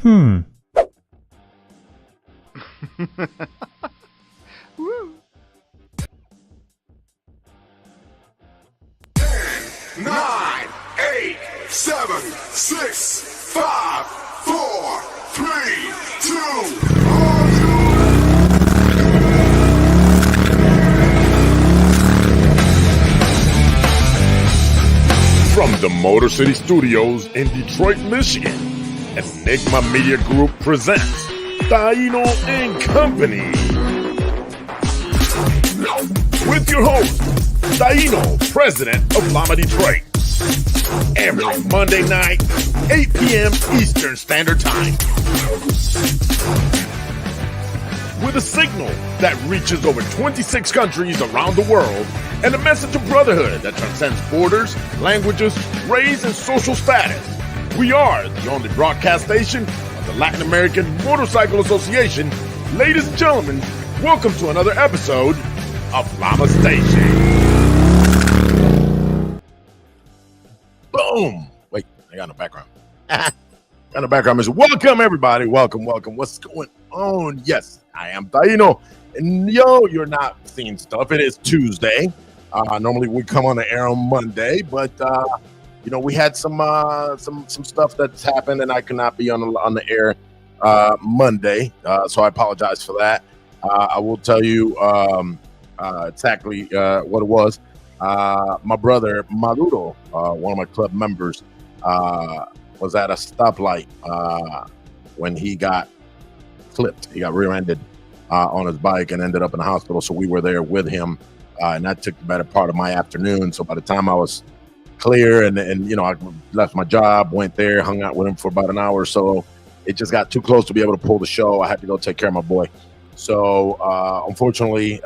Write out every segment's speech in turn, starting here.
Woo. 9, 8, 7, 6, 5, 4, 3, 2. From the Motor City Studios in Detroit, Michigan, Enigma Media Group presents Taino and Company. With your host, Taino, president of Lama Detroit. Every Monday night, 8 p.m. Eastern Standard Time. With a signal that reaches over 26 countries around the world and a message of brotherhood that transcends borders, languages, race, and social status. We are the only broadcast station of the Latin American Motorcycle Association. Ladies and gentlemen, welcome to another episode of Lama Station. Boom! Wait, I got no background. Got no background. Welcome, everybody. Welcome. What's going on? Yes, I am Taino. And you're not seeing stuff. It is Tuesday. Normally we come on the air on Monday, but we had some stuff that's happened, and I could not be on the air Monday. So I apologize for that. I will tell you exactly what it was. My brother Maduro, one of my club members, was at a stoplight when he got clipped. He got rear-ended on his bike and ended up in the hospital. So we were there with him, and that took the better part of my afternoon. So by the time I was clear and I left my job, went there, hung out with him for about an hour or so, it just got too close to be able to pull the show. I had to go take care of my boy. So unfortunately,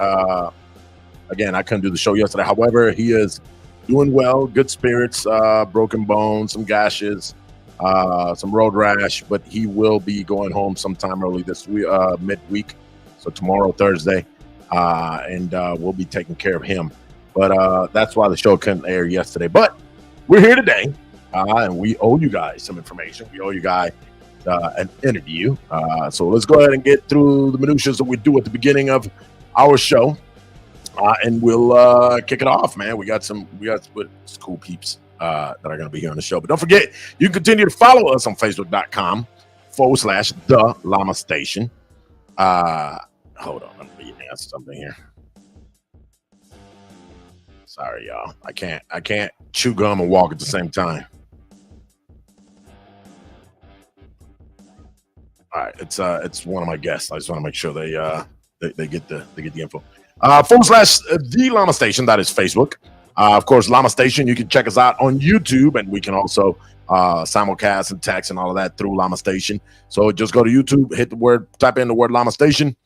again, I couldn't do the show yesterday. However, he is doing well, good spirits, broken bones, some gashes, some road rash, but he will be going home sometime early this week, midweek. So tomorrow, Thursday, and we'll be taking care of him. But that's why the show couldn't air yesterday. But we're here today, and we owe you guys some information. We owe you guys an interview. So let's go ahead and get through the minutiae that we do at the beginning of our show, and we'll kick it off, man. We got some cool peeps that are going to be here on the show. But don't forget, you can continue to follow us on Facebook.com/The Lama Station. Hold on, let me ask something here. Sorry, y'all. I can't chew gum and walk at the same time. All right, it's one of my guests. I just want to make sure they get the info. /The Lama Station, that is Facebook. Of course, Lama Station, you can check us out on YouTube, and we can also simulcast and text and all of that through Lama Station. So just go to YouTube, type in the word Lama Station.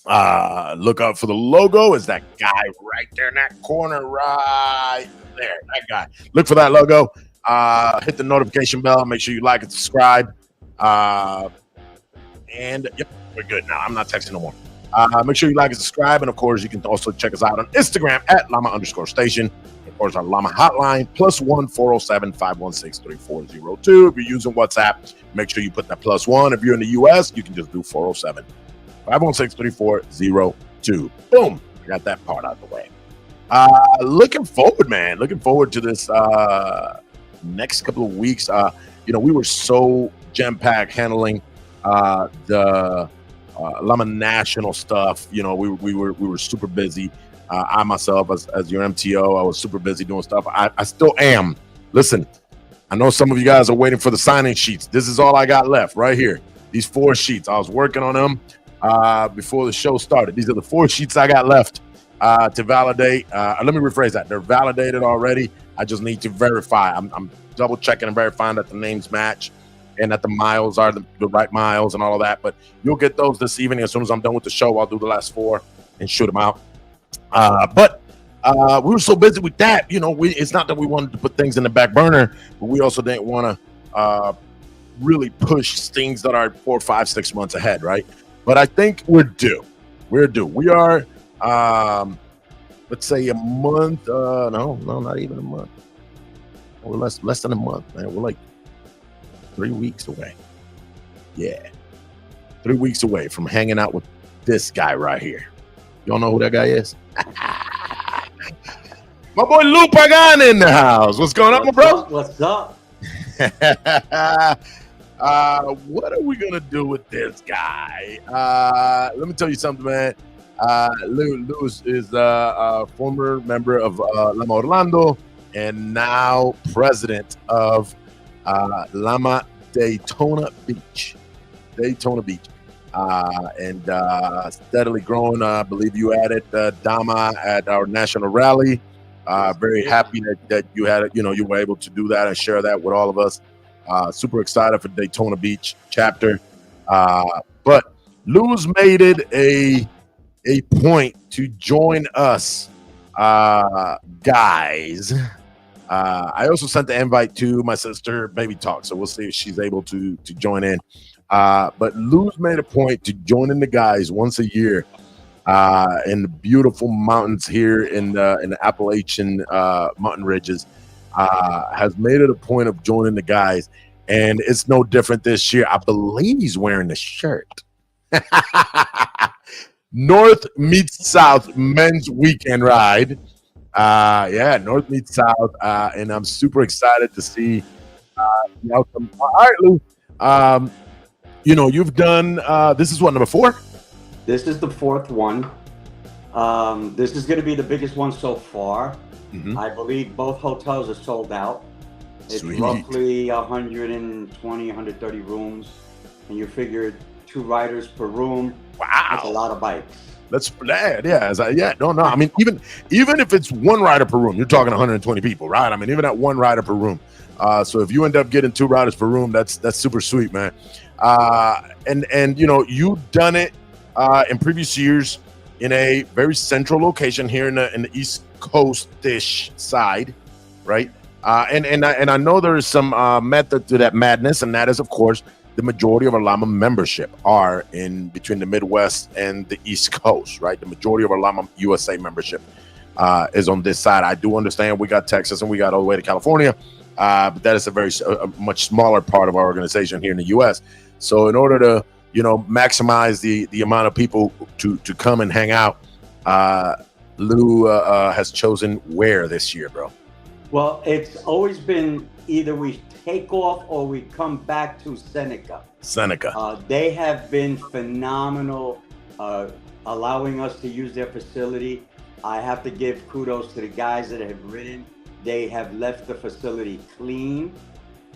Look up for the logo. Is that guy right there in that corner right there? That guy. Look for that logo. Hit the notification bell. Make sure you like and subscribe. And yep, we're good now. I'm not texting no more. Make sure you like and subscribe. And of course, you can also check us out on Instagram at Lama_Station. Of course, our Lama hotline +1 407 516 3402. If you're using WhatsApp, make sure you put that +1. If you're in the US, you can just do 407 516 3402. Boom. I got that part out of the way. Looking forward, man. Looking forward to this next couple of weeks. We were so jam-packed handling the Lama National stuff. We were super busy. I myself, as your MTO, I was super busy doing stuff. I still am. Listen, I know some of you guys are waiting for the signing sheets. This is all I got left right here. These 4 sheets. I was working on them before the show started. These are the 4 sheets I got left to validate. Let me rephrase that. They're validated already. I just need to verify. I'm double checking and verifying that the names match and that the miles are the right miles and all of that. But you'll get those this evening. As soon as I'm done with the show, I'll do the last 4 and shoot them out. But we were so busy with that. It's not that we wanted to put things in the back burner, but we also didn't want to really push things that are 4, 5, 6 months ahead, right? But I think we're due. We are, let's say a month. No, not even a month. We're less than a month, man. We're like 3 weeks away. Yeah, 3 weeks away from hanging out with this guy right here. Y'all know who that guy is? My boy Lou Pagan in the house. What's going on, bro? What's up? What are we gonna do with this guy? Let me tell you something, man. Lou is a former member of Lama Orlando and now president of Lama Daytona Beach. And steadily growing. I believe you added Dama at our national rally. Very happy that you had it. You were able to do that and share that with all of us. Super excited for Daytona Beach chapter. But Lou's made it a point to join us, guys. I also sent the invite to my sister, Baby Talk, so we'll see if she's able to join in. But Lou's made a point to join in the guys once a year in the beautiful mountains here in the Appalachian mountain ridges. Has made it a point of joining the guys, and it's no different this year. I believe he's wearing the shirt. North meets South men's weekend ride. North meets South, and I'm super excited to see the outcome. All right, Lou. You've done this is what, number 4? This is the 4th one. This is going to be the biggest one so far. Mm-hmm. I believe both hotels are sold out. It's Sweet. roughly 120, 130 rooms, and you figure 2 riders per room. Wow, that's a lot of bikes. That's bad. No. I mean, even if it's 1 rider per room, you're talking 120 people, right? I mean, even at 1 rider per room. So if you end up getting 2 riders per room, that's super sweet, man. And you've done it in previous years in a very central location here in the East Coast-ish side, right? And I know there is some method to that madness, and that is, of course, the majority of our Lama membership are in between the Midwest and the East Coast, right? The majority of our Lama USA membership is on this side. I do understand we got Texas and we got all the way to California, but that is a much smaller part of our organization here in the U.S. So in order to maximize the amount of people to come and hang out, Lou has chosen where this year, bro? Well, it's always been either we take off or we come back to Seneca. They have been phenomenal, allowing us to use their facility. I have to give kudos to the guys that have ridden. They have left the facility clean.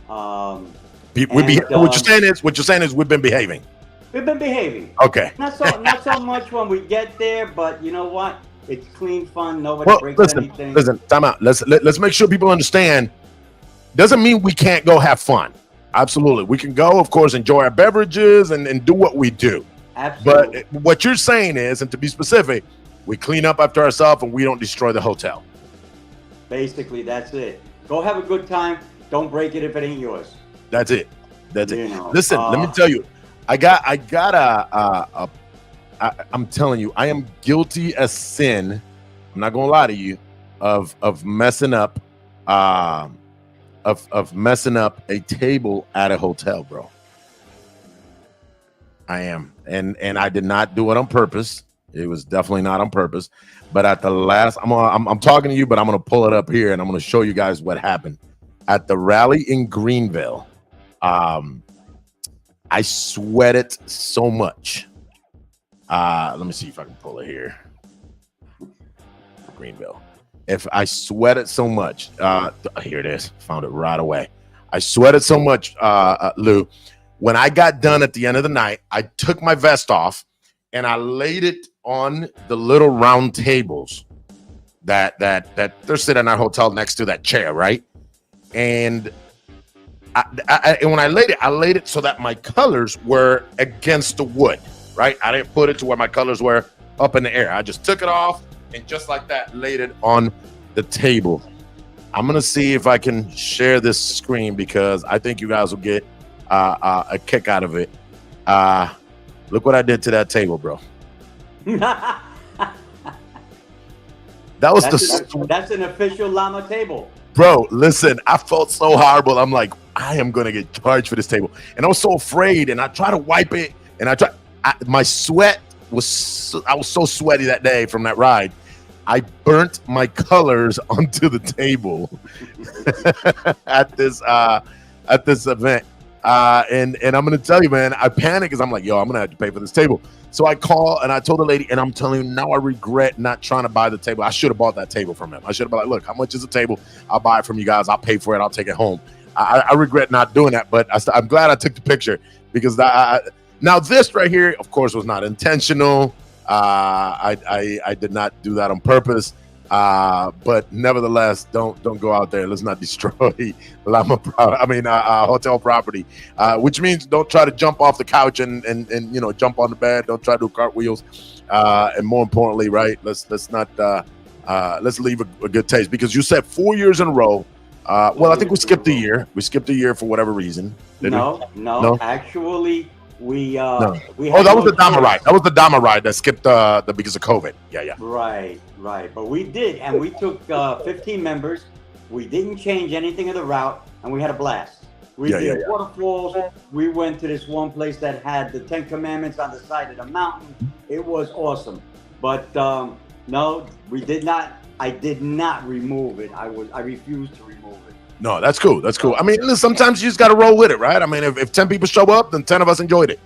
What you're saying is we've been behaving. We've been behaving. Okay. Not so much when we get there, but you know what? It's clean fun. Nobody breaks anything. Listen, time out. Let's make sure people understand. Doesn't mean we can't go have fun. Absolutely. We can go, of course, enjoy our beverages and do what we do. Absolutely. But what you're saying is, and to be specific, we clean up after ourselves and we don't destroy the hotel. Basically, that's it. Go have a good time. Don't break it if it ain't yours. That's it. Listen, let me tell you, I'm telling you, I am guilty as sin. I'm not gonna lie to you, of messing up, of messing up a table at a hotel, bro. I am, and I did not do it on purpose. It was definitely not on purpose. But at the last, I'm talking to you, but I'm gonna pull it up here and I'm gonna show you guys what happened at the rally in Greenville. I sweated so much. Let me see if I can pull it here. Greenville. If I sweated so much, here it is. Found it right away. I sweated so much, Lou. When I got done at the end of the night, I took my vest off and I laid it on the little round tables that they're sitting in our hotel next to that chair, right? And and when I laid it so that my colors were against the wood, right? I didn't put it to where my colors were up in the air. I just took it off and just like that, laid it on the table. I'm gonna see if I can share this screen because I think you guys will get a kick out of it. Look what I did to that table, bro. That's an official Lama table. Bro, listen, I felt so horrible. I'm like, I am gonna get charged for this table, and I was so afraid. And I try to wipe it, and my sweat was. I was so sweaty that day from that ride. I burnt my colors onto the table at this event. And I'm gonna tell you, man, I panicked because I'm like, yo, I'm gonna have to pay for this table. So I call and I told the lady, and I'm telling you now, I regret not trying to buy the table. I should have bought that table from him. I should have been like, look, how much is the table? I'll buy it from you guys. I'll pay for it. I'll take it home. I regret not doing that, but I'm glad I took the picture because now this right here, of course, was not intentional. I did not do that on purpose. But nevertheless, don't go out there. Let's not destroy hotel property. Which means don't try to jump off the couch and jump on the bed. Don't try to do cartwheels. And more importantly, right? Let's leave a good taste, because you said 4 years in a row. Well, I think we skipped a year. We skipped a year for whatever reason. No. Actually, we that was the Dama ride. That was the Dama ride that skipped because of COVID. Yeah. Right. But we did, and we took 15 members. We didn't change anything of the route, and we had a blast. We did waterfalls. We went to this one place that had the 10 Commandments on the side of the mountain. It was awesome. But no, we did not. I did not remove it. I refused to remove it. No, that's cool. That's cool. I mean, listen, sometimes you just got to roll with it, right? I mean, if 10 people show up, then 10 of us enjoyed it.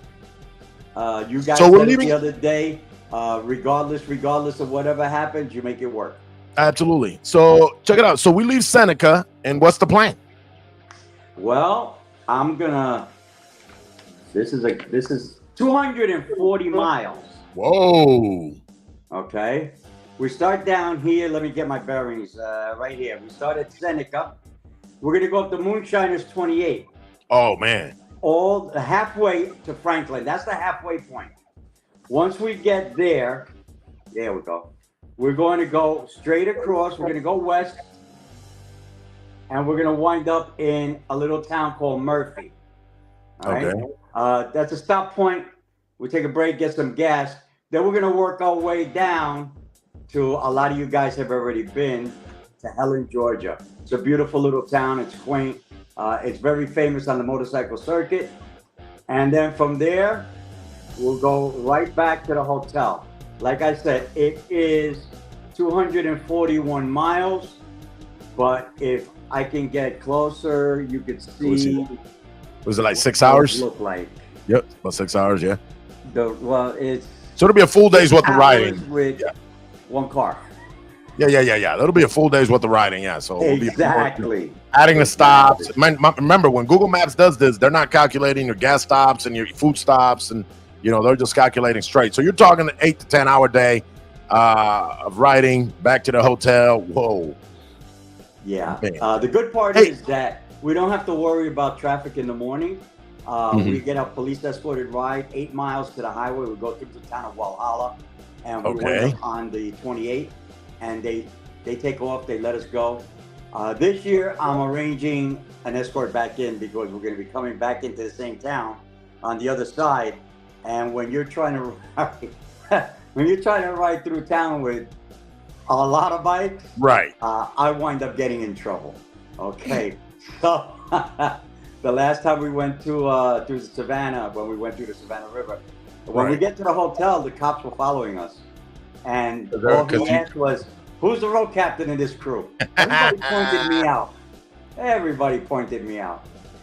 You guys said it the other day, regardless of whatever happens, you make it work. Absolutely. So check it out. So we leave Seneca, and what's the plan? Well, this is 240 miles. Whoa. Okay. We start down here. Let me get my bearings right here. We start at Seneca. We're going to go up to Moonshiners 28. Oh, man. All halfway to Franklin. That's the halfway point. Once we get there we go. We're going to go straight across. We're going to go west. And we're going to wind up in a little town called Murphy. All right. That's a stop point. We take a break, get some gas. Then we're going to work our way down to, a lot of you guys have already been to Helen, Georgia. It's a beautiful little town. It's quaint. It's very famous on the motorcycle circuit. And then from there, we'll go right back to the hotel. Like I said, it is 241 miles. But if I can get closer, you could see. Was it like 6 hours? Look like. Yep, about 6 hours. Yeah. It's. So it'll be a full day's worth of riding with one car. Yeah. That'll be a full day's worth of riding. Yeah. So exactly. Adding the stops. Remember, when Google Maps does this, they're not calculating your gas stops and your food stops, and they're just calculating straight. So you're talking an 8 to 10 hour day of riding back to the hotel. Whoa. Yeah. The good part is that we don't have to worry about traffic in the morning. We get a police escorted ride 8 miles to the highway. We go through the town of Walhalla, and we went up on the 28, and they take off. They let us go. This year, I'm arranging an escort back in because we're going to be coming back into the same town on the other side. And when you're trying to ride through town with a lot of bikes, right? I wind up getting in trouble. Okay, so the last time we went to Savannah, when we went through the Savannah River, when we get to the hotel, the cops were following us, and all he asked was, "Who's the road captain in this crew?" Everybody pointed me out.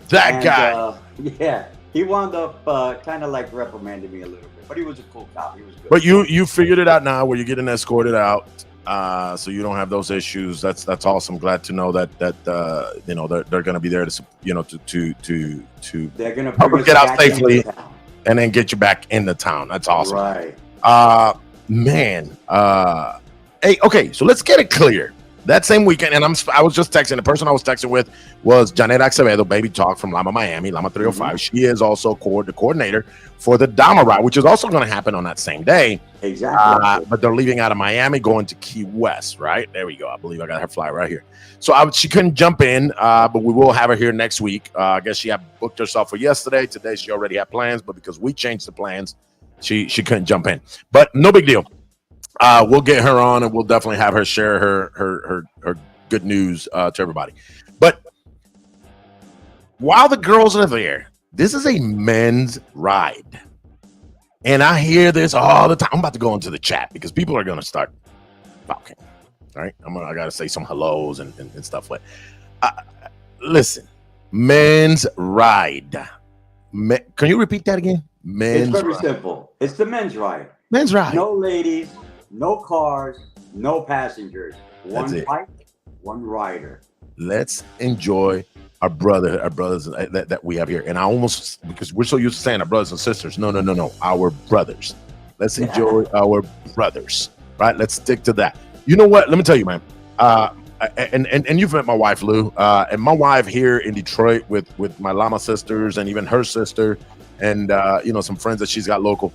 That guy. He wound up kind of like reprimanding me a little bit, but he was a cool cop. He was good. But you figured it out now, where you're getting escorted out, so you don't have those issues. That's awesome. Glad to know that they're going to be there to they're going to help us get out safely and then get you back in the town. That's awesome. Right. Man. Hey, okay, so let's get it clear. That same weekend, and I was just texting. The person I was texting with was Janet Acevedo, Baby Talk from Lama Miami, Lama 305. She is also the coordinator for the Dama ride, which is also going to happen on that same day. Exactly. But they're leaving out of Miami, going to Key West, right? There we go. I believe I got her flyer right here. So she couldn't jump in, but we will have her here next week. I guess she had booked herself for yesterday. Today she already had plans, but because we changed the plans, she couldn't jump in. But no big deal. We'll get her on, and we'll definitely have her share her good news to everybody. But while the girls are there, this is a men's ride. And I hear this all the time. I'm about to go into the chat because people are going to start talking. All right. I got to say some hellos and stuff like listen, men's ride. Can you repeat that again? Men's It's very ride. simple. It's the men's ride. Men's ride. No ladies, no cars, no passengers. That's One it. bike, one rider. Let's enjoy our brothers that we have here. And I almost, because we're so used to saying our brothers and sisters. No. Our brothers. Let's enjoy our brothers. Right? Let's stick to that. You know what? Let me tell you, man. And you've met my wife, Lou. And my wife here in Detroit with my Lama sisters and even her sister and some friends that she's got local.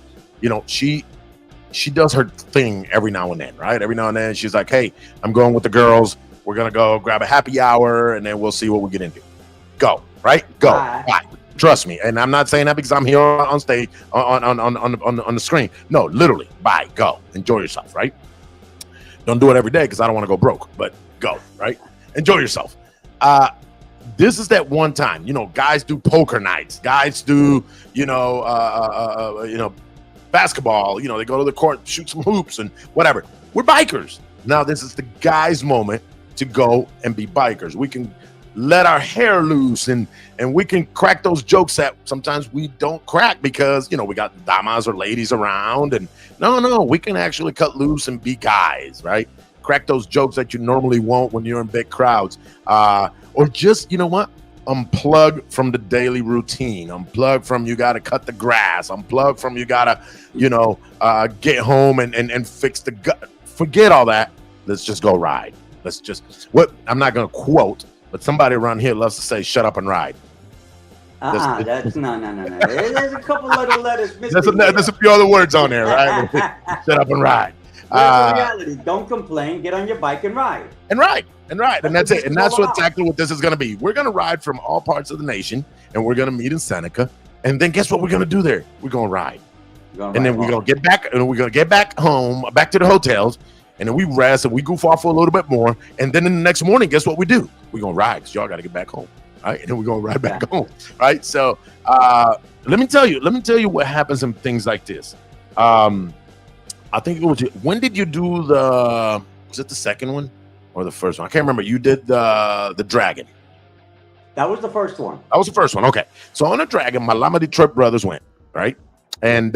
She does her thing every now and then, right? Every now and then she's like, hey, I'm going with the girls. We're going to go grab a happy hour and then we'll see what we get into. Go, right? Go. Bye. Trust me. And I'm not saying that because I'm here on stage on the screen. No, literally. Bye. Go. Enjoy yourself, right? Don't do it every day because I don't want to go broke, but go, right? Enjoy yourself. This is that one time, guys do poker nights. Guys do, basketball. They go to the court, shoot some hoops and whatever. We're bikers. Now this is the guys' moment to go and be bikers. We can let our hair loose and we can crack those jokes that sometimes we don't crack because, we got damas or ladies around. And no, we can actually cut loose and be guys, right? Crack those jokes that you normally won't when you're in big crowds. Or just, unplug from the daily routine. Unplug from you got to cut the grass. Unplug from you got to, get home and fix the gut. Forget all that. Let's just go ride. I'm not going to quote, but somebody around here loves to say, shut up and ride. That's no. There's a couple little letters missing. There's a few other words on there, right? Shut up and ride. That's the reality. Don't complain. Get on your bike and ride. And that's it. And that's exactly what this is going to be. We're going to ride from all parts of the nation, and we're going to meet in Seneca. And then guess what we're going to do there? We're going to ride. And then we're going to get back, and we're going to get back home, back to the hotels, and then we rest, and we goof off for a little bit more. And then in the next morning, guess what we do? We're going to ride because y'all got to get back home. Right? And then we're going to ride back home. Right? So let me tell you what happens in things like this. I think it was, when did you do was it the second one or the first one? I can't remember. You did the Dragon. That was the first one. That was the first one. Okay. So on the Dragon, my Lama Detroit brothers went, right? And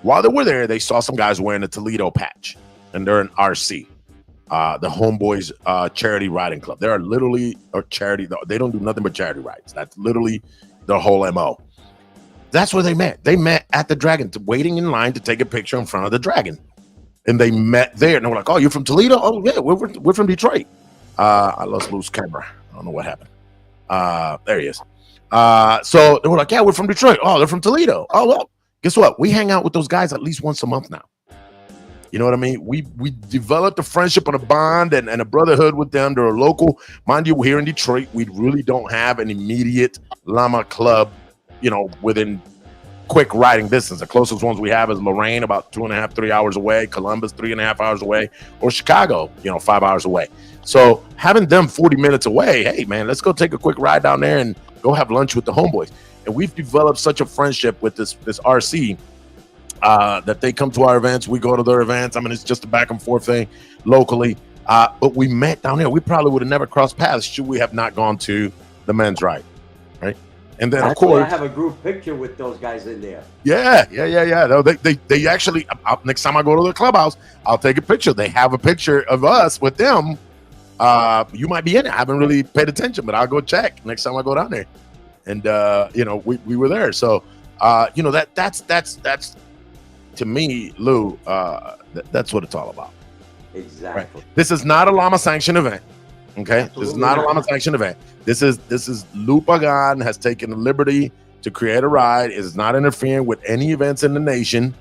while they were there, they saw some guys wearing a Toledo patch, and they're an RC, the Homeboys Charity Riding Club. They are literally a charity. They don't do nothing but charity rides. That's literally their whole MO. That's where they met. They met at the Dragon, waiting in line to take a picture in front of the Dragon. And they met there. And they were like, oh, you're from Toledo? Oh, yeah, we're from Detroit. I lost Lou's camera. I don't know what happened. There he is. So they were like, yeah, we're from Detroit. Oh, they're from Toledo. Oh, well, guess what? We hang out with those guys at least once a month now. You know what I mean? We developed a friendship and a bond and a brotherhood with them. They're a local. Mind you, here in Detroit, we really don't have an immediate Lama club, within quick riding distance. The closest ones we have is Lorraine, about 2.5, 3 hours away, Columbus, 3.5 hours away, or Chicago, 5 hours away. So having them 40 minutes away, hey man, let's go take a quick ride down there and go have lunch with the homeboys. And we've developed such a friendship with this RC that they come to our events, we go to their events. I mean, it's just a back and forth thing locally. But we met down there. We probably would have never crossed paths should we have not gone to the men's ride, right? And then, of course, I have a group picture with those guys in there. Yeah. No, they actually, next time I go to the clubhouse, I'll take a picture. They have a picture of us with them. You might be in it. I haven't really paid attention, but I'll go check next time I go down there. And we were there. So that's to me, Lou. That's what it's all about. Exactly. Right? This is not a Lama sanctioned event. Okay, Absolutely this is not a Lama sanctioned event. This is Lou Pagan has taken the liberty to create a ride. It is not interfering with any events in the nation.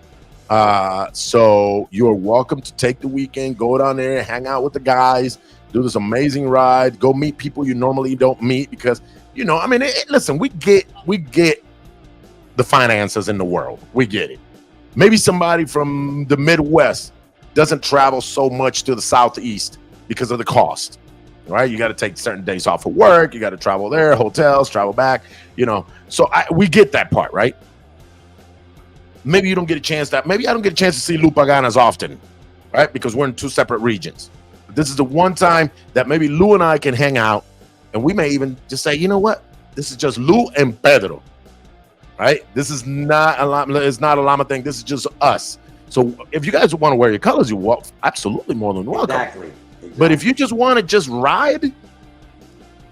So you are welcome to take the weekend, go down there, hang out with the guys, do this amazing ride, go meet people you normally don't meet because listen, we get the finances in the world. We get it. Maybe somebody from the Midwest doesn't travel so much to the Southeast because of the cost. right? You got to take certain days off of work. You got to travel there, hotels, travel back, So we get that part, right? Maybe you don't get a chance maybe I don't get a chance to see Lou Pagan as often, right? Because we're in two separate regions. But this is the one time that maybe Lou and I can hang out, and we may even just say, you know what? This is just Lou and Pedro, right? This is not it's not a Lama thing. This is just us. So if you guys want to wear your colors, you're absolutely more than welcome. Exactly. But if you just want to just ride,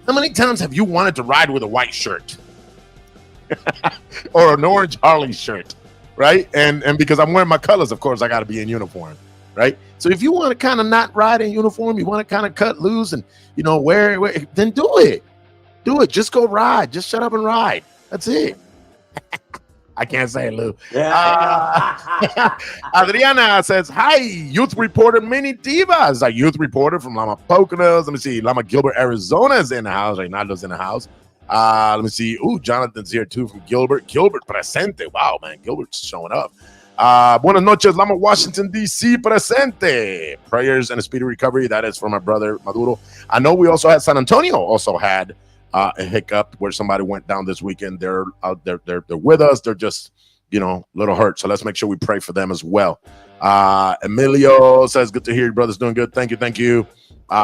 how many times have you wanted to ride with a white shirt or an orange Harley shirt? Right, and because I'm wearing my colors, of course, I got to be in uniform, right? So if you want to kind of not ride in uniform, you want to kind of cut loose and wear, then do it. Just go ride. Just shut up and ride. That's it. I can't say it, Lou. Yeah. Adriana says, "Hi, youth reporter Mini Divas, a youth reporter from Lama Poconos. Let me see, Lama Gilbert, Arizona is in the house. Reynaldo's in the house. Let me see. Ooh, Jonathan's here too from Gilbert. Gilbert presente. Wow, man. Gilbert's showing up. Buenas noches, Lama Washington, D.C. presente. Prayers and a speedy recovery. That is for my brother Maduro. I know we also had San Antonio also had a hiccup where somebody went down this weekend. They're with us. They're just, a little hurt. So let's make sure we pray for them as well. Emilio says, good to hear your brother's doing good. Thank you.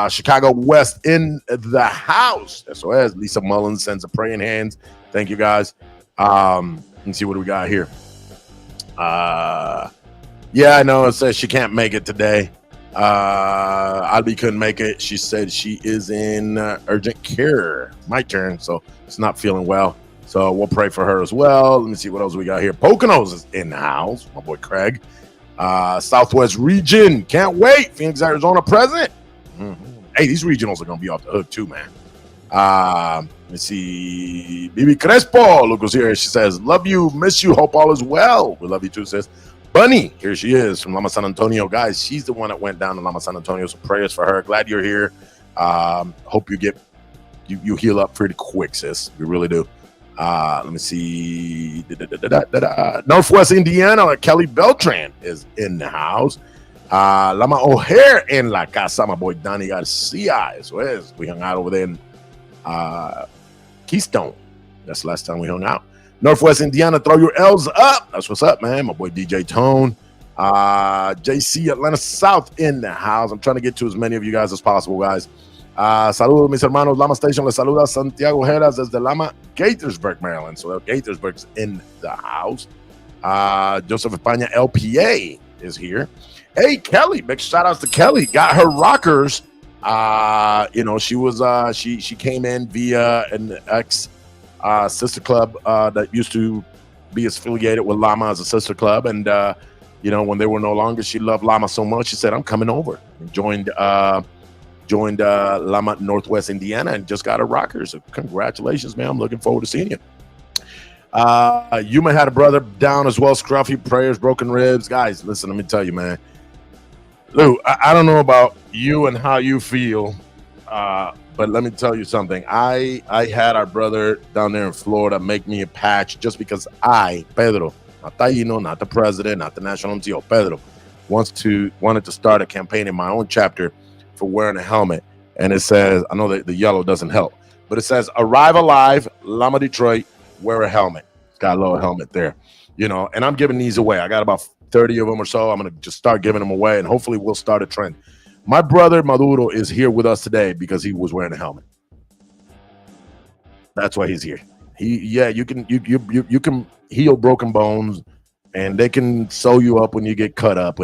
Chicago West in the house. Eso es. Lisa Mullins sends a praying hands. Thank you, guys. Let's see what we got here. Yeah, I know it says she can't make it today. Albi couldn't make it. She said she is in urgent care. My turn, so it's not feeling well. So we'll pray for her as well. Let me see what else we got here. Poconos is in the house. My boy Craig. Southwest region. Can't wait. Phoenix, Arizona present. Hey, these regionals are going to be off the hook too, man. Let's see. Bibi Crespo, look who's here. She says, love you, miss you, hope all is well. We love you too, sis. Bunny, here she is from Lama San Antonio. Guys, she's the one that went down to Lama San Antonio, so prayers for her. Glad you're here. Hope you heal up pretty quick, sis. We really do. Let me see. Northwest Indiana, Kelly Beltran is in the house. Lama O'Hare en la casa, my boy Donnie Garcia. Eso es. We hung out over there in Keystone. That's the last time we hung out. Northwest Indiana, throw your L's up. That's what's up, man. My boy DJ Tone. JC Atlanta South in the house. I'm trying to get to as many of you guys as possible, guys. Saludos, mis hermanos. Lama Station les saluda Santiago Heras desde Lama, Gaithersburg, Maryland. So Gaithersburg's in the house. Joseph España LPA is here. Hey, Kelly, big shout outs to Kelly. Got her rockers. She was she came in via an ex sister club that used to be affiliated with Lama as a sister club, and when they were no longer, she loved Lama so much she said, I'm coming over, and joined Lama Northwest Indiana and just got her rockers. So congratulations, man. I'm looking forward to seeing you. Yuma had a brother down as well, scruffy, prayers, broken ribs. Guys, listen, let me tell you, man. Lou, I don't know about you and how you feel, but let me tell you something. I had our brother down there in Florida make me a patch just because Pedro, not Taino, not the president, not the national MTO, Pedro, wanted to start a campaign in my own chapter for wearing a helmet. And it says, I know that the yellow doesn't help, but it says, arrive alive, Lama Detroit, wear a helmet. It's got a little helmet there, and I'm giving these away. I got about 30 of them or so. I'm going to just start giving them away, and hopefully we'll start a trend. My brother Maduro is here with us today because he was wearing a helmet. That's why he's here. You can heal broken bones, and they can sew you up when you get cut up.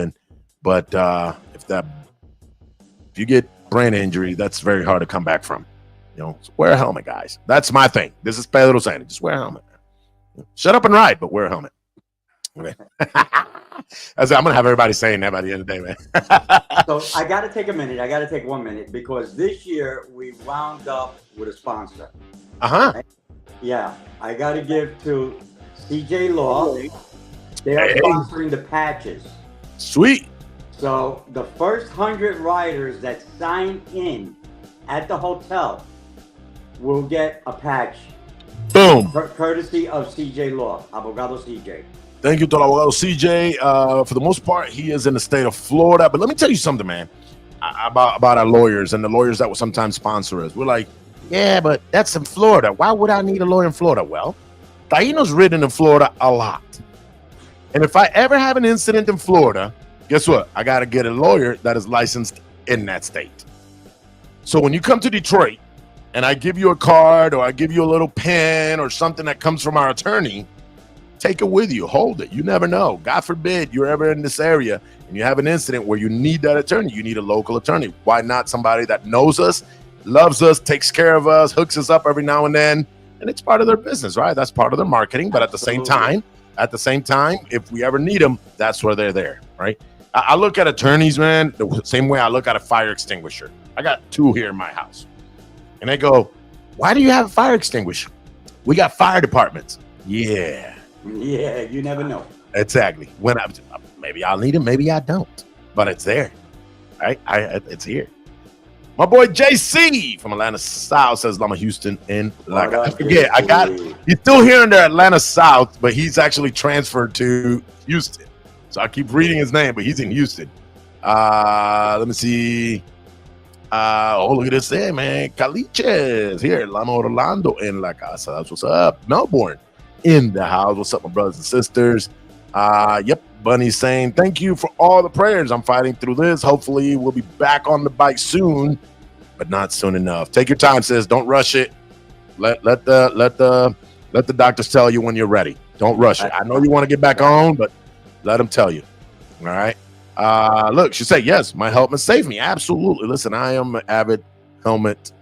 But if you get brain injury, that's very hard to come back from. So wear a helmet, guys. That's my thing. This is Pedro saying it. Just wear a helmet. Shut up and ride, but wear a helmet. Okay. I'm gonna have everybody saying that by the end of the day, man. So I gotta take a minute. I gotta take 1 minute because this year we wound up with a sponsor. Right? Yeah, I gotta give to CJ Law. They are sponsoring the patches. Sweet. So the first 100 riders that sign in at the hotel will get a patch. Boom. Courtesy of CJ Law, Abogado CJ. Thank you to Abogado CJ. For the most part, he is in the state of Florida. But let me tell you something, man. about our lawyers and the lawyers that will sometimes sponsor us. We're like, yeah, but that's in Florida. Why would I need a lawyer in Florida? Well, Taino's written in Florida a lot. And if I ever have an incident in Florida, guess what? I got to get a lawyer that is licensed in that state. So when you come to Detroit and I give you a card or I give you a little pen or something that comes from our attorney, take it with you. Hold it. You never know. God forbid you're ever in this area and you have an incident where you need that attorney. You need a local attorney. Why not somebody that knows us, loves us, takes care of us, hooks us up every now and then? And it's part of their business, right? That's part of their marketing. But at the same time, if we ever need them, that's where they're there, right? I look at attorneys, man, the same way I look at a fire extinguisher. I got 2 here in my house. And they go, why do you have a fire extinguisher? We got fire departments. Yeah, you never know. Exactly. Maybe I'll need it, maybe I don't. But it's there, right? It's here. My boy JC from Atlanta South says Lama Houston in I forget. He's still here in the Atlanta South, but he's actually transferred to Houston. So I keep reading his name, but he's in Houston. Let me see. Look at this there, man. Caliches here. Lama Orlando in La Casa. That's what's up. Melbourne in the house. What's up, my brothers and sisters? Yep. Bunny's saying, thank you for all the prayers. I'm fighting through this. Hopefully we'll be back on the bike soon, but not soon enough. Take your time, sis. Don't rush it. Let the doctors tell you when you're ready. Don't rush it. I know you want to get back on, but let them tell you. All right. Look, she said, yes, my helmet saved me. Absolutely. Listen, I am an avid helmet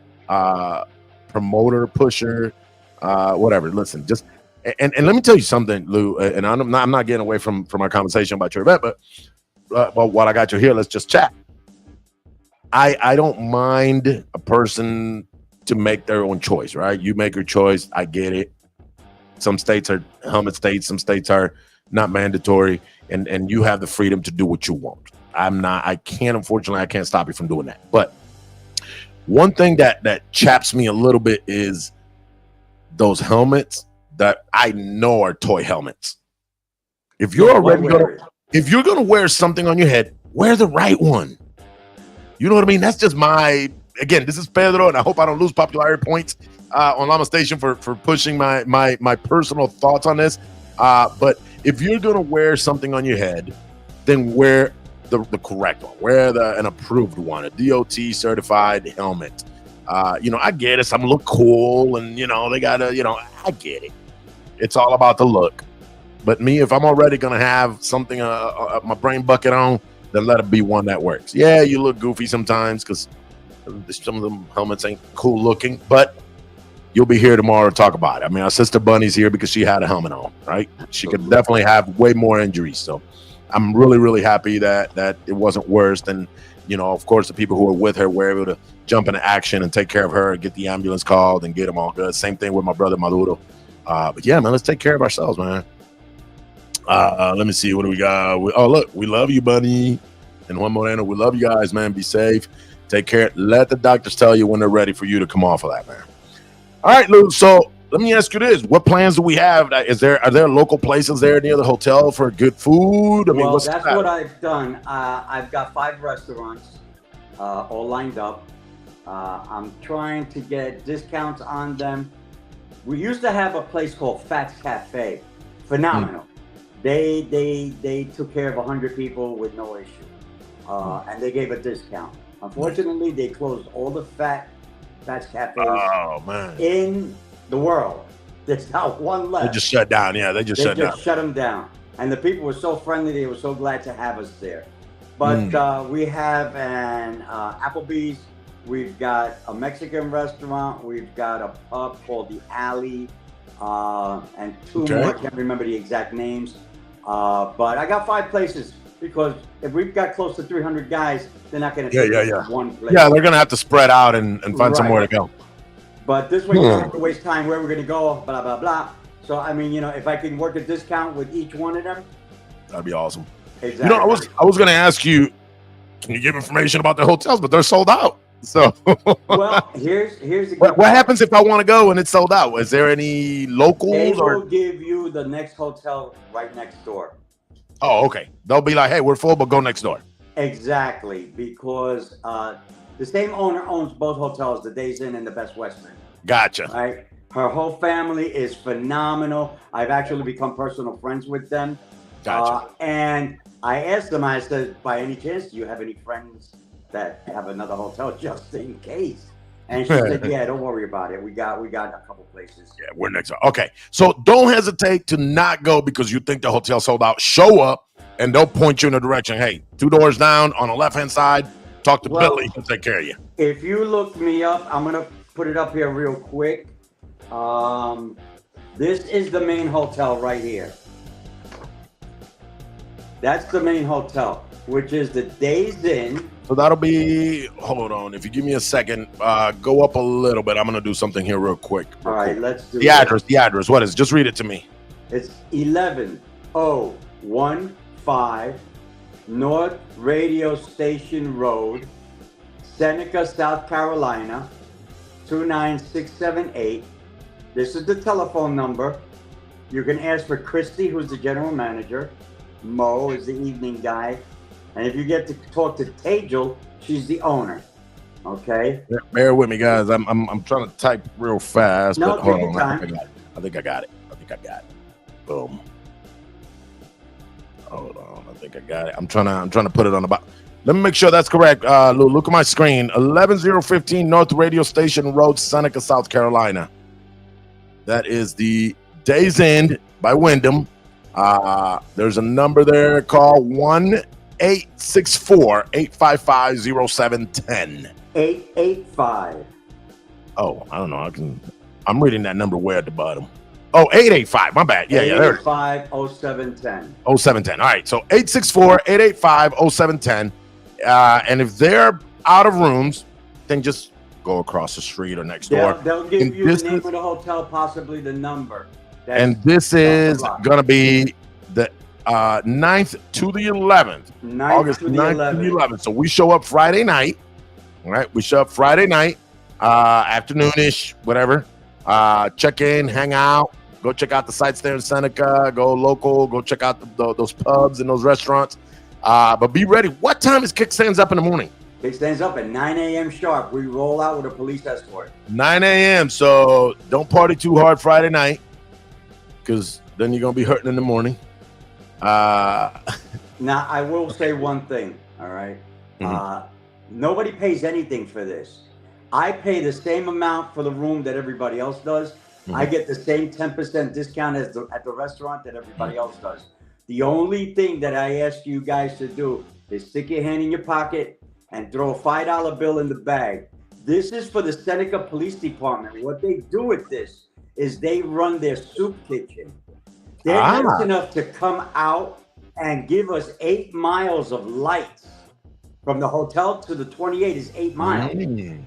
promoter, pusher, whatever. Listen, just and let me tell you something, Lou. And I'm not getting away from our conversation about your event, but while I got you here, let's just chat. I don't mind a person to make their own choice, right? You make your choice. I get it. Some states are helmet states. Some states are not mandatory. And you have the freedom to do what you want. Unfortunately, I can't stop you from doing that. But one thing that chaps me a little bit is those helmets that I know are toy helmets. If you're gonna wear something on your head, wear the right one. You know what I mean? That's just again, this is Pedro, and I hope I don't lose popularity points on Lama Station for pushing my personal thoughts on this. But if you're gonna wear something on your head, then wear the correct one. Wear an approved one, a DOT certified helmet. I get it. Some look cool, and they gotta. I get it. It's all about the look. But me, if I'm already gonna have something my brain bucket on, then let it be one that works. Yeah, you look goofy sometimes because some of them helmets ain't cool looking, but you'll be here tomorrow to talk about it. I mean, our sister Bunny's here because she had a helmet on, right? She could definitely have way more injuries. So I'm really, really happy that it wasn't worse than, of course, the people who were with her were able to jump into action and take care of her and get the ambulance called and get them all good. Same thing with my brother Maduro. But yeah, man, let's take care of ourselves, man. Let me see. What do we got? Look, we love you, Bunny. And Juan Moreno, we love you guys, man. Be safe. Take care. Let the doctors tell you when they're ready for you to come off of that, man. All right, Lou. So let me ask you this: what plans do we have? Are there local places there near the hotel for good food? That's what I've done. I've got 5 restaurants all lined up. I'm trying to get discounts on them. We used to have a place called Fats Cafe. Phenomenal. They took care of 100 people with no issue, and they gave a discount. Unfortunately, they closed all the Fats cafes in the world. There's not one left. They just shut down. Yeah, they just shut them down. And the people were so friendly. They were so glad to have us there. But we have an Applebee's. We've got a Mexican restaurant. We've got a pub called The Alley. And 2 more. I can't remember the exact names. But I got 5 places because if we've got close to 300 guys, they're not going to take one place. Yeah, they're going to have to spread out and find somewhere to go. But this way, you don't have to waste time where we're going to go, blah, blah, blah. So, I mean, if I can work a discount with each one of them. That'd be awesome. Exactly. I was going to ask you, can you give information about the hotels? But they're sold out. So, well, here's the what happens if I want to go and it's sold out? Is there any locals? They will give you the next hotel right next door. Oh, okay. They'll be like, hey, we're full, but go next door. Exactly, because the same owner owns both hotels, the Days Inn and the Best Western. Gotcha. Right? Her whole family is phenomenal. I've actually become personal friends with them. Gotcha. And I asked them, I said, by any chance, do you have any friends that have another hotel just in case? And she said, yeah, don't worry about it. We got a couple places. Yeah, we're next. Okay. So don't hesitate to not go because you think the hotel sold out. Show up and they'll point you in the direction. Hey, 2 doors down on the left-hand side. Talk to Billy. He'll take care of you. If you look me up, I'm going to put it up here real quick. This is the main hotel right here. That's the main hotel, which is the Days Inn. So that'll be, hold on. If you give me a second, go up a little bit. I'm going to do something here real quick. All right, let's do the address. The address. What is it? Just read it to me. It's 11015 North Radio Station Road, Seneca, South Carolina, 29678. This is the telephone number. You can ask for Christy, who's the general manager. Mo is the evening guy. And if you get to talk to Tejal, she's the owner. Okay? Yeah, bear with me, guys. I'm trying to type real fast. No, but hold take on. your time. I think I got it. Boom. Hold on. I think I got it. I'm trying to put it on the bottom. Let me make sure that's correct. Look at my screen. 11015 North Radio Station Road, Seneca, South Carolina. That is the Days Inn by Wyndham. There's a number there. Call 1-864-855-0710. 885. Oh, I don't know. I'm reading that number way at the bottom. Oh, 885. My bad. Yeah, 885-0710. 0710. All right. So 864-885-0710. And if they're out of rooms, then just go across the street or next door. They'll give you the name of the hotel, possibly the number. And this is going to be the 9th to the 11th. August 9th to the 11th. So we show up Friday night. All right. We show up Friday night, afternoonish, whatever. Check in, hang out, go check out the sites there in Seneca, go local, go check out those pubs and those restaurants. But be ready. What time is Kickstands up in the morning? Kickstands up at 9 a.m. sharp. We roll out with a police escort. 9 a.m. So don't party too hard Friday night, because then you're going to be hurting in the morning. Now, I will say one thing, all right? Mm-hmm. Nobody pays anything for this. I pay the same amount for the room that everybody else does. Mm-hmm. I get the same 10% discount at the restaurant that everybody else does. The only thing that I ask you guys to do is stick your hand in your pocket and throw a $5 bill in the bag. This is for the Seneca Police Department. What they do with this is they run their soup kitchen. They're nice enough to come out and give us 8 miles of lights. From the hotel to the 28 is 8 miles. Mm.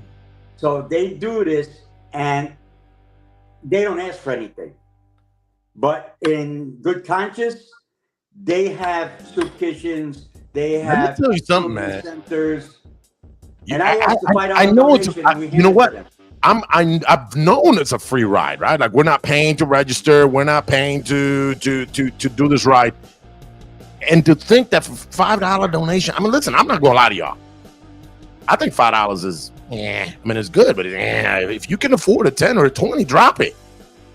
So they do this and they don't ask for anything. But in good conscience, they have soup kitchens. They have Let me tell you something, man. Centers. And I know it's. You know what? I've known it's a free ride, right? Like we're not paying to register. We're not paying to do this ride. And to think that for $5 donation, I mean, listen, I'm not going to lie to y'all. I think $5 is, I mean, it's good, but if you can afford a 10 or a 20, drop it.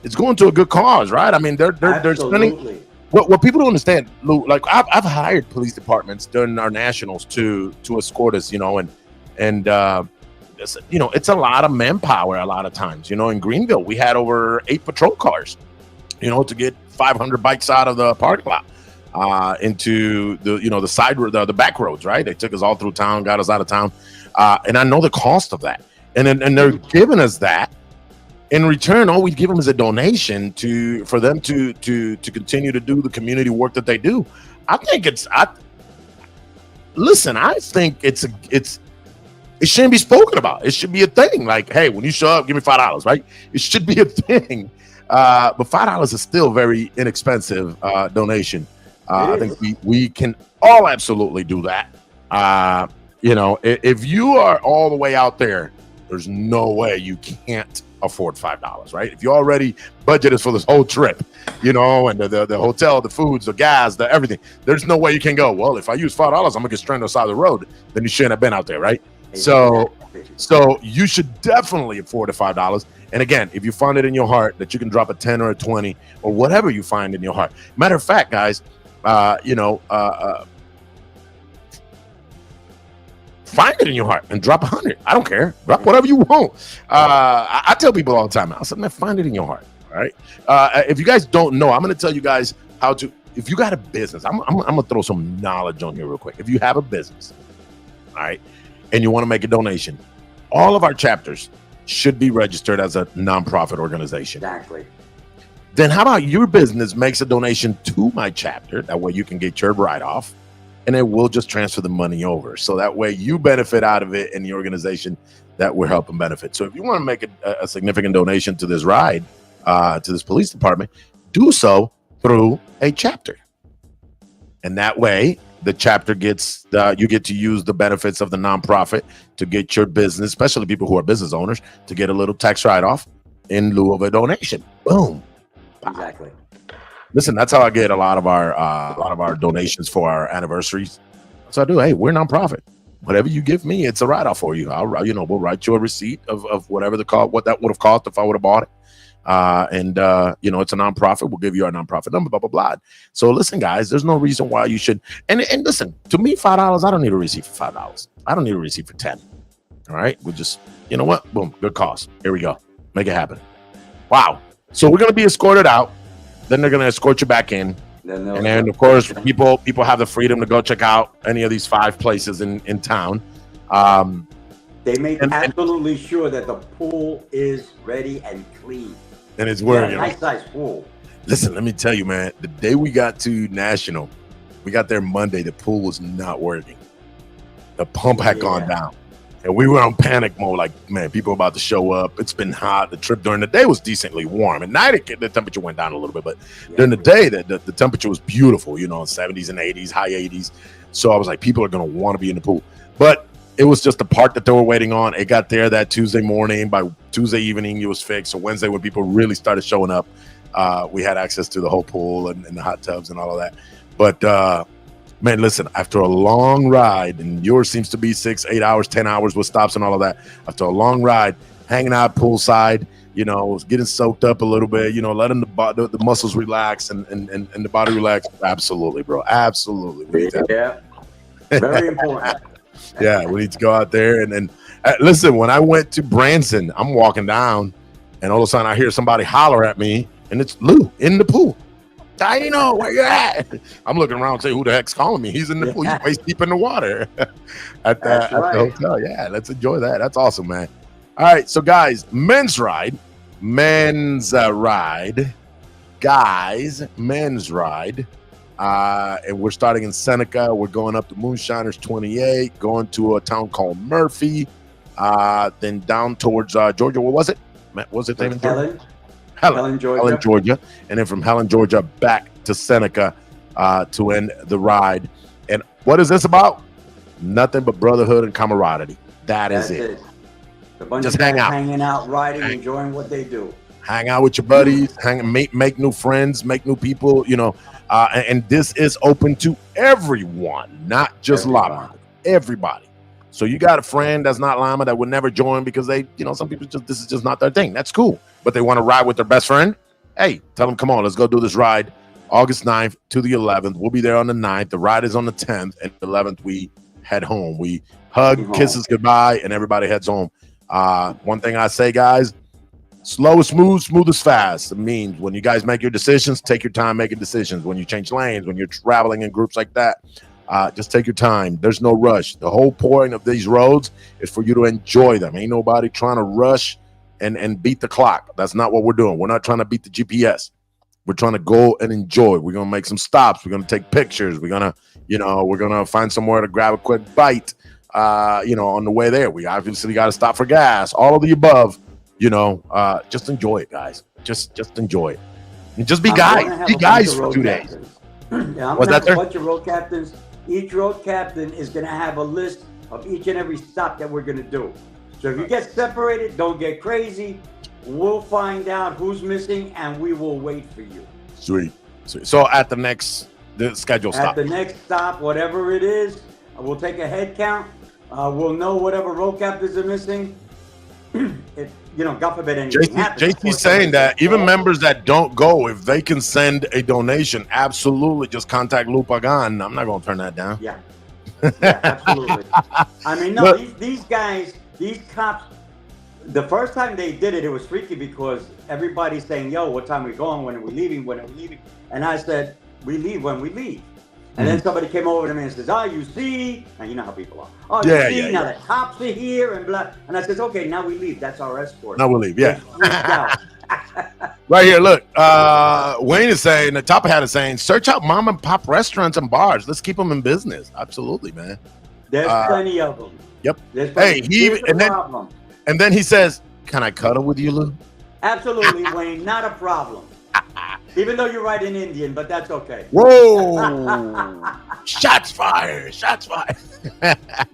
It's going to a good cause, right? I mean, they're spending. What people don't understand, Lou, like I've hired police departments during our nationals to escort us, and it's a lot of manpower a lot of times. In Greenville, we had over 8 patrol cars, to get 500 bikes out of the parking lot. Into the side road, the back roads, right? They took us all through town, got us out of town, and I know the cost of that. And they're giving us that. In return, all we give them is a donation for them to continue to do the community work that they do. I think it shouldn't be spoken about. It should be a thing. Like, hey, when you show up, give me $5, right? It should be a thing. But $5 is still very inexpensive donation. I think we can all absolutely do that. If you are all the way out there, there's no way you can't afford $5, right? If you already budgeted for this whole trip, you know, and the hotel, the foods, the gas, the everything, there's no way you can go, well, if I use $5, I'm gonna get stranded on the side of the road. Then you shouldn't have been out there, right? So you should definitely afford the $5. And again, if you find it in your heart that you can drop a 10 or a 20 or whatever you find in your heart. Matter of fact, guys, find it in your heart and drop 100. I don't care. Drop whatever you want. I tell people all the time, I said, man, find it in your heart. All right. If you guys don't know, I'm going to tell you guys how to. If you got a business, I'm going to throw some knowledge on here real quick. If you have a business, all right, and you want to make a donation, all of our chapters should be registered as a nonprofit organization. Exactly. Then how about your business makes a donation to my chapter? That way you can get your write-off. And then we'll just transfer the money over. So that way you benefit out of it in the organization that we're helping benefit. So if you want to make a significant donation to this ride, to this police department, do so through a chapter. And that way the chapter gets, you get to use the benefits of the nonprofit to get your business, especially people who are business owners, to get a little tax write-off in lieu of a donation. Boom. Exactly. Listen, that's how I get a lot of our donations for our anniversaries. So I do. Hey, we're nonprofit. Whatever you give me, it's a write-off for you. We'll write you a receipt of whatever what that would have cost if I would have bought it. It's a nonprofit. We'll give you our nonprofit number, blah, blah, blah. So listen, guys, there's no reason why you should. And listen, to me, $5, I don't need a receipt for $5. I don't need a receipt for 10. All right. We'll just, you know what? Boom. Good cause. Here we go. Make it happen. Wow. So we're going to be escorted out. Then they're going to escort you back in. And then, of course, people have the freedom to go check out any of these 5 places in town. They make absolutely sure that the pool is ready and clean. And it's working. Nice size pool. Listen, let me tell you, man, the day we got to National, we got there Monday, the pool was not working. The pump had gone down. And we were on panic mode, like, man, people are about to show up. It's been hot. The trip during the day was decently warm. At night, the temperature went down a little bit. But during the day, the temperature was beautiful, 70s and 80s, high 80s. So I was like, people are going to want to be in the pool. But it was just the part that they were waiting on. It got there that Tuesday morning. By Tuesday evening, it was fixed. So Wednesday, when people really started showing up, we had access to the whole pool and the hot tubs and all of that. But man, listen, after a long ride, and yours seems to be 6, 8 hours, 10 hours with stops and all of that. After a long ride, hanging out poolside, getting soaked up a little bit, letting the muscles relax and the body relax. Absolutely, bro. Absolutely. Yeah. Very important. Yeah, we need to go out there. And listen, when I went to Branson, I'm walking down, and all of a sudden I hear somebody holler at me, and it's Lou in the pool. Dino, where you at? I'm looking around and say, who the heck's calling me? He's in the pool. He's waist deep in the water at the hotel. Yeah, let's enjoy that. That's awesome, man. All right, so guys, men's ride, guys, men's ride. And we're starting in Seneca. We're going up to Moonshiners 28, going to a town called Murphy, then down towards Georgia. What was it? Was it named Helen, Georgia. And then from Helen, Georgia, back to Seneca to end the ride. And what is this about? Nothing but brotherhood and camaraderie. That's it. The bunch just of hanging out, riding, enjoying what they do. Hang out with your buddies, make new friends, make new people, and this is open to everyone, not just Lama. Everybody. So you got a friend that's not Lama that would never join because they, some people this is just not their thing. That's cool. But they want to ride with their best friend. Hey, tell them, come on, let's go do this ride. August 9th to the 11th. We'll be there on the 9th. The ride is on the 10th, and the 11th we head home. We hug, kisses goodbye, and everybody heads home. One thing I say, guys, slow is smooth, smooth is fast. It means when you guys make your decisions, take your time making decisions. When you change lanes, when you're traveling in groups like that, just take your time. There's no rush. The whole point of these roads is for you to enjoy them. Ain't nobody trying to rush and beat the clock. That's not what we're doing. We're not trying to beat the GPS. We're trying to go and enjoy. We're going to make some stops. We're going to take pictures. We're going to find somewhere to grab a quick bite, on the way there. We obviously got to stop for gas. All of the above. Just enjoy it, guys. Just enjoy it. And just be guys. Be guys for 2 days. Yeah, I'm going to have a bunch of road captains. Each road captain is going to have a list of each and every stop that we're going to do. So if you get separated, don't get crazy. we'll find out who's missing, and we will wait for you. Sweet. So at the schedule stop. At the next stop, whatever it is, we'll take a head count. We'll know whatever road captains are missing. If, God forbid anything happens. JT's saying that even members that don't go, if they can send a donation, absolutely just contact Lou Pagan. I'm not going to turn that down. Yeah, absolutely. I mean, no, these guys, these cops, the first time they did it, it was freaky because everybody's saying, yo, what time are we going? When are we leaving? When are we leaving? And I said, we leave when we leave. And then somebody came over to me and says, you see, and you know how people are. You see, now the cops are here and blah. And I says, okay, now we leave. That's our escort. Now we leave, yeah. Right here, look. Wayne is saying, the top hat is saying, search out mom and pop restaurants and bars. Let's keep them in business. Absolutely, man. There's plenty of them. Yep. And then he says, can I cuddle with you, Lou? Absolutely, Wayne. Not a problem. Even though you write in Indian, but that's okay. Whoa! Shots fired! Shots fired!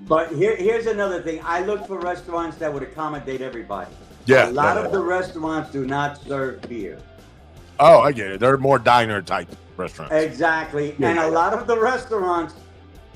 But here's another thing. I look for restaurants that would accommodate everybody. Yeah. A lot of the restaurants do not serve beer. Oh, I get it. They're more diner type restaurants. Exactly. Yeah. And a lot of the restaurants,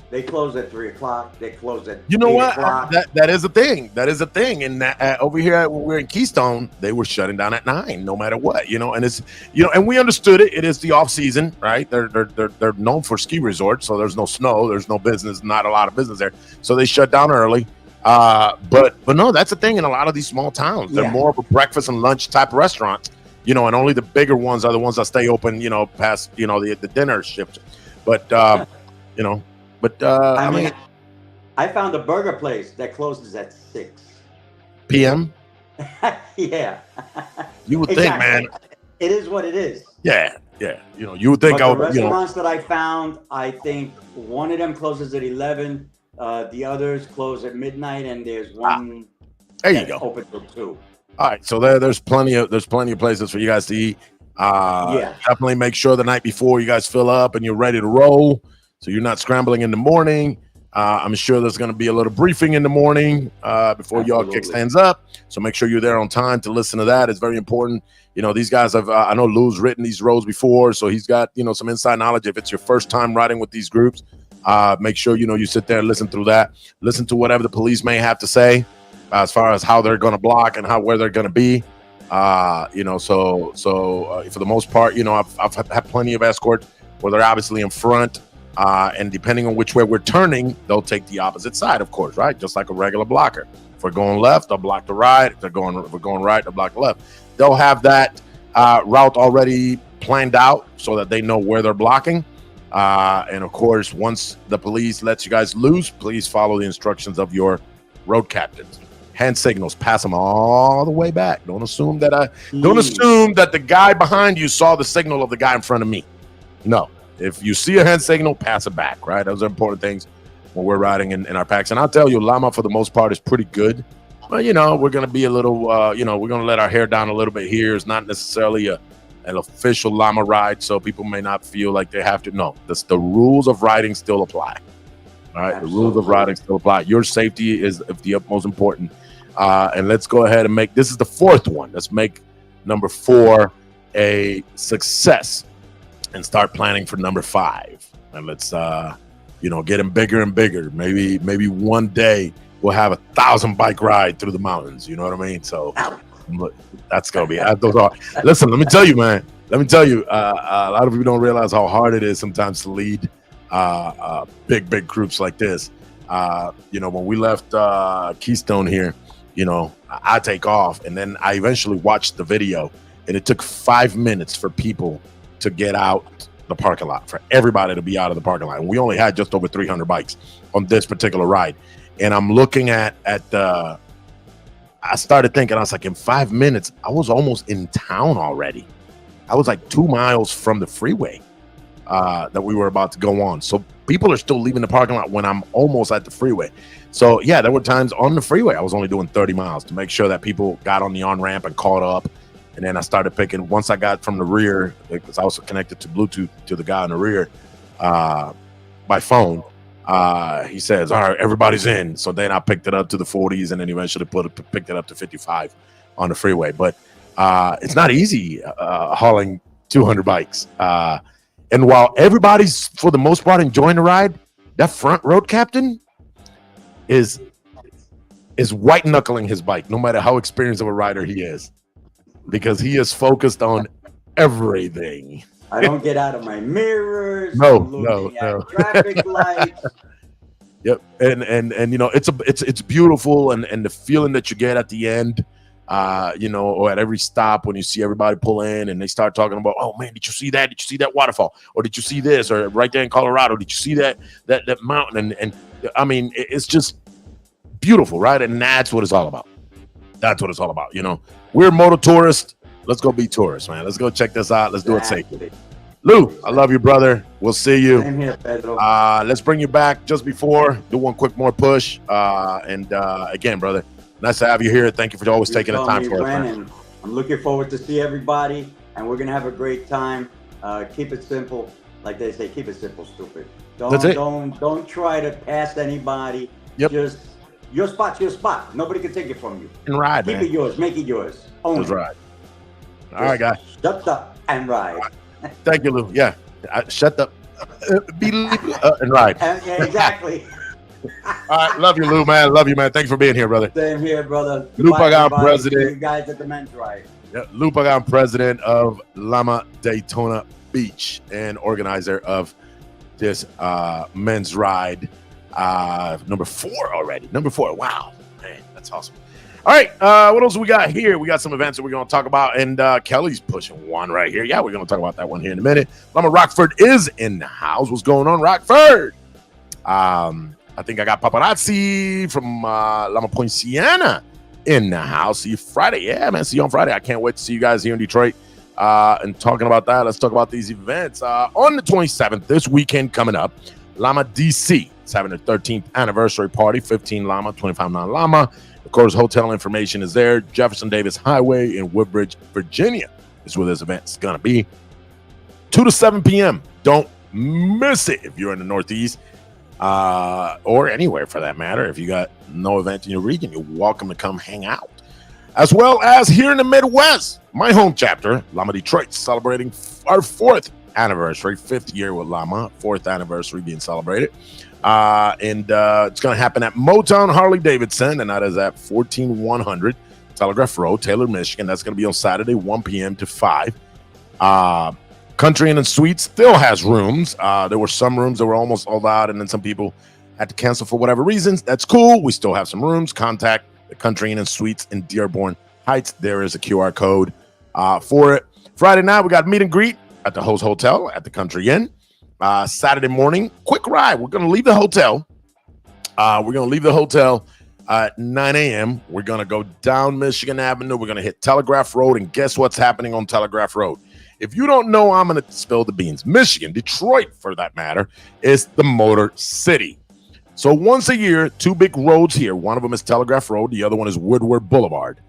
they close at 3:00. They close at 8:00. That is a thing. That is a thing. And over here, when we're in Keystone, they were shutting down at 9, no matter what. And it's and we understood it. It is the off season, right? They're known for ski resorts, so there's no snow, there's no business, not a lot of business there. So they shut down early. But no, that's a thing in a lot of these small towns. They're more of a breakfast and lunch type of restaurant. And only the bigger ones are the ones that stay open, past the dinner shift. But I mean, I found a burger place that closes at 6 p.m. Yeah. You would think, man. It is what it is. Yeah. You would think. The restaurants that I found, I think one of them closes at 11. The others close at midnight, and there's one. There you go. Open till 2. All right, so there's plenty of places for you guys to eat. Definitely make sure the night before you guys fill up and you're ready to roll. So you're not scrambling in the morning. I'm sure there's going to be a little briefing in the morning before y'all kick stands up. So make sure you're there on time to listen to that. It's very important. These guys have, I know Lou's written these roads before, so he's got, some inside knowledge. If it's your first time riding with these groups, make sure, you sit there and listen through that. Listen to whatever the police may have to say as far as how they're going to block and where they're going to be. So for the most part, I've had plenty of escorts where they're obviously in front. And depending on which way we're turning, they'll take the opposite side, of course, right? Just like a regular blocker. If we're going left, they'll block the right. If we're going right, they'll block the left. They'll have that route already planned out so that they know where they're blocking. And of course, once the police lets you guys loose, please follow the instructions of your road captains. Hand signals, pass them all the way back. Don't assume that the guy behind you saw the signal of the guy in front of me. No. If you see a hand signal, pass it back, right? Those are important things when we're riding in our packs. And I'll tell you, Lama, for the most part, is pretty good. But, we're going to be a little, we're going to let our hair down a little bit here. It's not necessarily an official Lama ride, so people may not feel like they have to. No, the rules of riding still apply. All right, absolutely. The rules of riding still apply. Your safety is of the utmost important. And let's go ahead and this is the fourth one. Let's make number 4 a success. And start planning for number 5, and let's get them bigger and bigger. Maybe one day we'll have 1,000 bike ride through the mountains. You know what I mean? So that's gonna be those are. Listen, let me tell you, man. A lot of people don't realize how hard it is sometimes to lead big groups like this. When we left Keystone here, I take off, and then I eventually watched the video, and it took 5 minutes for people to get out the parking lot, for everybody to be out of the parking lot. And we only had just over 300 bikes on this particular ride. And I'm looking at I started thinking, I was like, in 5 minutes, I was almost in town already. I was like 2 miles from the freeway that we were about to go on. So people are still leaving the parking lot when I'm almost at the freeway. So yeah, there were times on the freeway I was only doing 30 miles to make sure that people got on the on-ramp and caught up. And then I started picking, once I got from the rear, because I was connected to Bluetooth to the guy in the rear by phone, he says, all right, everybody's in. So then I picked it up to the 40s and then eventually picked it up to 55 on the freeway. But It's not easy hauling 200 bikes. And while everybody's, for the most part, enjoying the ride, that front road captain is white knuckling his bike, no matter how experienced of a rider he is, because he is focused on everything. I don't get out of my mirrors. No. Traffic lights. Yep, and you know, it's beautiful, and the feeling that you get at the end, you know, or at every stop when you see everybody pull in and they start talking about, oh man, did you see that? Did you see that waterfall? Or did you see this? Or right there in Colorado, did you see that mountain? And I mean, it's just beautiful, right? And that's what it's all about. That's what it's all about. You know, we're motor tourists. Let's go be tourists, man. Let's go check this out. Let's do it safely. Lou, I love you, brother. We'll see you. Same here, Pedro. Let's bring you back just before. Do one quick more push. And again, brother, nice to have you here. Thank you for always taking the time for us. And I'm looking forward to see everybody, and we're gonna have a great time. Keep it simple, like they say. Keep it simple, stupid. Don't try to pass anybody. Yep. Just your spot's your spot. Nobody can take it from you. And ride, Keep man. it yours. Make it yours. Own Just it. ride. All right, guys. Shut up and ride. Thank you, Lou. Yeah. Shut up. And ride. Yeah, exactly. All right. Love you, Lou, man. Love you, man. Thank you for being here, brother. Same here, brother. Lou Goodbye, Pagan, everybody. president. See you guys at the men's ride. Yeah, Lou Pagan, president of Lama Daytona Beach and organizer of this men's ride. Number 4 already. Number 4. Wow. Man, that's awesome. All right, what else we got here? We got some events that we're going to talk about, and Kelly's pushing one right here. Yeah, we're going to talk about that one here in a minute. Lama Rockford is in the house. What's going on, Rockford? I think I got Paparazzi from Lama Point Siena in the house. See you Friday. Yeah, man, see you on Friday. I can't wait to see you guys here in Detroit. And talking about that, let's talk about these events. On the 27th, this weekend coming up, Lama DC is having their 13th anniversary party, 15 Lama, 25 non-Lama. Of course, hotel information is there. Jefferson Davis Highway in Woodbridge, Virginia is where this event is going to be. 2 to 7 p.m. Don't miss it if you're in the Northeast or anywhere for that matter. If you got no event in your region, you're welcome to come hang out. As well as here in the Midwest, my home chapter, Lama Detroit, celebrating our 4th anniversary, 5th year with Lama, 4th anniversary being celebrated. And it's going to happen at Motown Harley-Davidson, and that is at 14100 Telegraph Road, Taylor, Michigan. That's going to be on Saturday, 1 p.m. to 5. Country Inn and Suites still has rooms. There were some rooms that were almost sold out, and then some people had to cancel for whatever reasons. That's cool. We still have some rooms. Contact the Country Inn and Suites in Dearborn Heights. There is a QR code for it. Friday night, we got meet and greet at the Host Hotel at the Country Inn. Saturday morning, quick ride. We're going to leave the hotel. At 9 a.m. We're going to go down Michigan Avenue. We're going to hit Telegraph Road. And guess what's happening on Telegraph Road? If you don't know, I'm going to spill the beans. Michigan, Detroit, for that matter, is the Motor City. So once a year, 2 big roads here. One of them is Telegraph Road. The other one is Woodward Boulevard.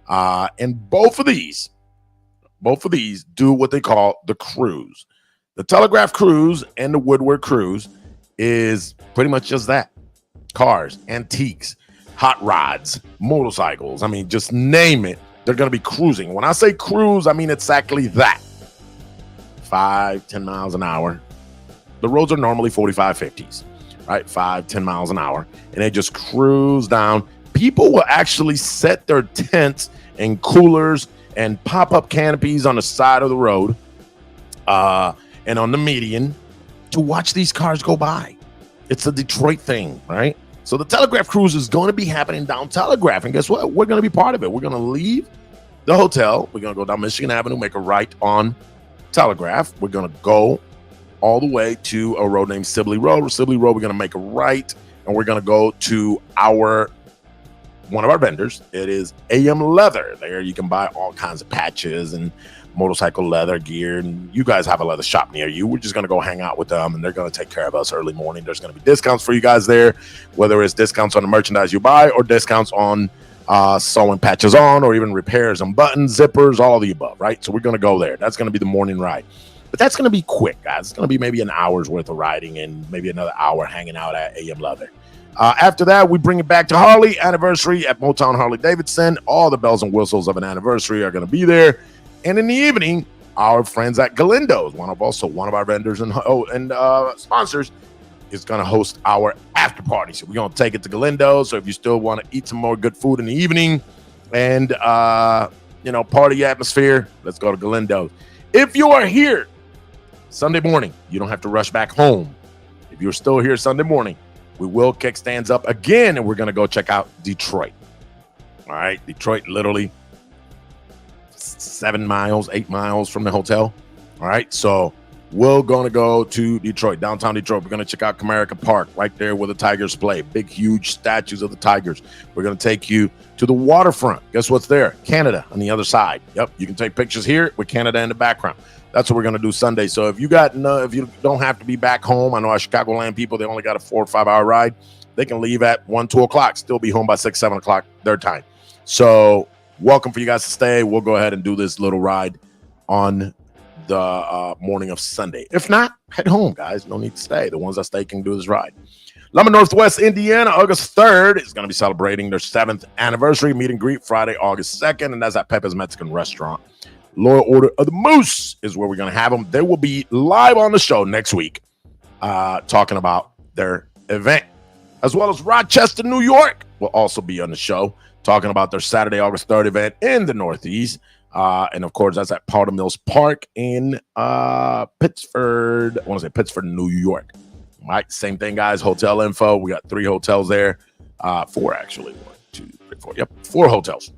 And both of these do what they call the cruise. The Telegraph Cruise and the Woodward Cruise is pretty much just that. Cars, antiques, hot rods, motorcycles. I mean, just name it. They're going to be cruising. When I say cruise, I mean exactly that. 5-10 miles an hour. The roads are normally 45, 50s, right? 5-10 miles an hour. And they just cruise down. People will actually set their tents and coolers and pop-up canopies on the side of the road. And on the median to watch these cars go by. It's a Detroit thing, right? So the Telegraph Cruise is going to be happening down Telegraph. And guess what? We're going to be part of it. We're going to leave the hotel. We're going to go down Michigan Avenue, make a right on Telegraph. We're going to go all the way to a road named Sibley Road. Sibley Road, we're going to make a right, and we're going to go to one of our vendors. It is AM Leather. There you can buy all kinds of patches and motorcycle leather gear, and you guys have a leather shop near you. We're just going to go hang out with them, and they're going to take care of us early morning. There's going to be discounts for you guys there, whether it's discounts on the merchandise you buy or discounts on sewing patches on, or even repairs on buttons, zippers, all of the above, right? So we're going to go there. That's going to be the morning ride, but that's going to be quick, guys. It's going to be maybe an hour's worth of riding and maybe another hour hanging out at AM Leather. After that, we bring it back to Harley anniversary at Motown Harley Davidson. All the bells and whistles of an anniversary are going to be there. And in the evening, our friends at Galindo's, one of our vendors and sponsors, is going to host our after party. So we're going to take it to Galindo's. So if you still want to eat some more good food in the evening and party atmosphere, let's go to Galindo's. If you are here Sunday morning, you don't have to rush back home. If you're still here Sunday morning, we will kick stands up again, and we're going to go check out Detroit. All right, Detroit, literally 8 miles from the hotel. All right, so we're going to go to Detroit, downtown Detroit. We're going to check out Comerica Park, right there where the Tigers play. Big, huge statues of the Tigers. We're going to take you to the waterfront. Guess what's there? Canada on the other side. Yep, you can take pictures here with Canada in the background. That's what we're going to do Sunday. So if you don't have to be back home, I know our Chicagoland people, they only got a 4 or 5 hour ride. They can leave at 1, 2 o'clock, still be home by 6, 7 o'clock their time. So welcome for you guys to stay. We'll go ahead and do this little ride on the morning of Sunday. If not, head home, guys. No need to stay. The ones that stay can do this ride. Lama Northwest Indiana, August 3rd, is going to be celebrating their 7th anniversary meet and greet Friday, August 2nd, and that's at Pepe's Mexican Restaurant. Loyal Order of the Moose is where we're going to have them. They will be live on the show next week talking about their event, as well as Rochester, New York will also be on the show talking about their Saturday, August 3rd event in the Northeast. And, of course, that's at Powder Mills Park in Pittsford. I want to say Pittsford, New York. All right, same thing, guys. Hotel info. We got 3 hotels there. 4, actually. 1, 2, 3, 4. Yep, 4 hotels.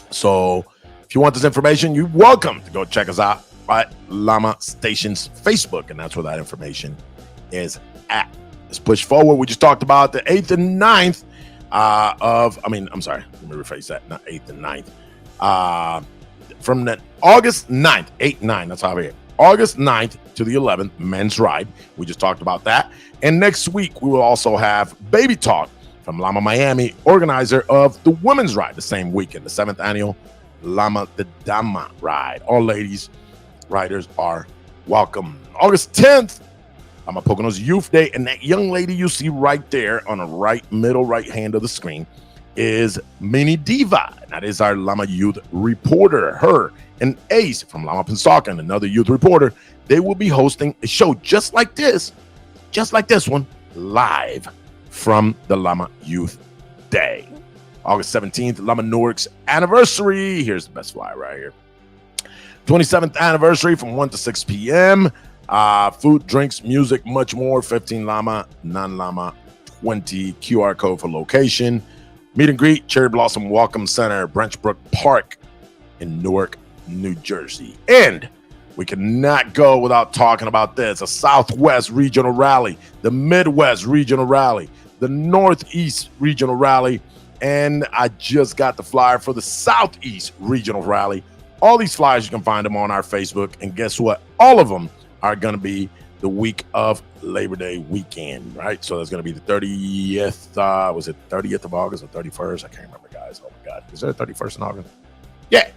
So if you want this information, you're welcome to go check us out at Lama Station's Facebook, and that's where that information is at. Let's push forward. We just talked about the 8th and 9th let me rephrase that, not 8th and 9th. From the August 9th, 8 and 9, that's how we're here. August 9th to the 11th, men's ride. We just talked about that. And next week, we will also have Baby Talk from Lama Miami, organizer of the women's ride the same weekend, the 7th annual Lama de Dama ride. All ladies riders are welcome. August 10th, Lama Poconos Youth Day, and that young lady you see right there on the middle right hand of the screen is Mini Diva. And that is our Lama Youth reporter. Her and Ace from Lama Pensacola, another youth reporter, they will be hosting a show just like this one, live from the Lama Youth Day. August 17th, Lama Newark's anniversary. Here's the best flyer right here. 27th anniversary from 1 to 6 p.m. Food, drinks, music, much more. 15 Lama, non-Lama, 20 QR code for location. Meet and greet, Cherry Blossom Welcome Center, Branchbrook Park in Newark, New Jersey. And we cannot go without talking about this. A Southwest Regional Rally, the Midwest Regional Rally, the Northeast Regional Rally, and I just got the flyer for the Southeast Regional Rally. All these flyers, you can find them on our Facebook. And guess what? All of them are going to be the week of Labor Day weekend, right? So there's going to be the 30th, was it 30th of August or 31st? I can't remember, guys. Oh, my God. Is there a 31st in August? Yeah.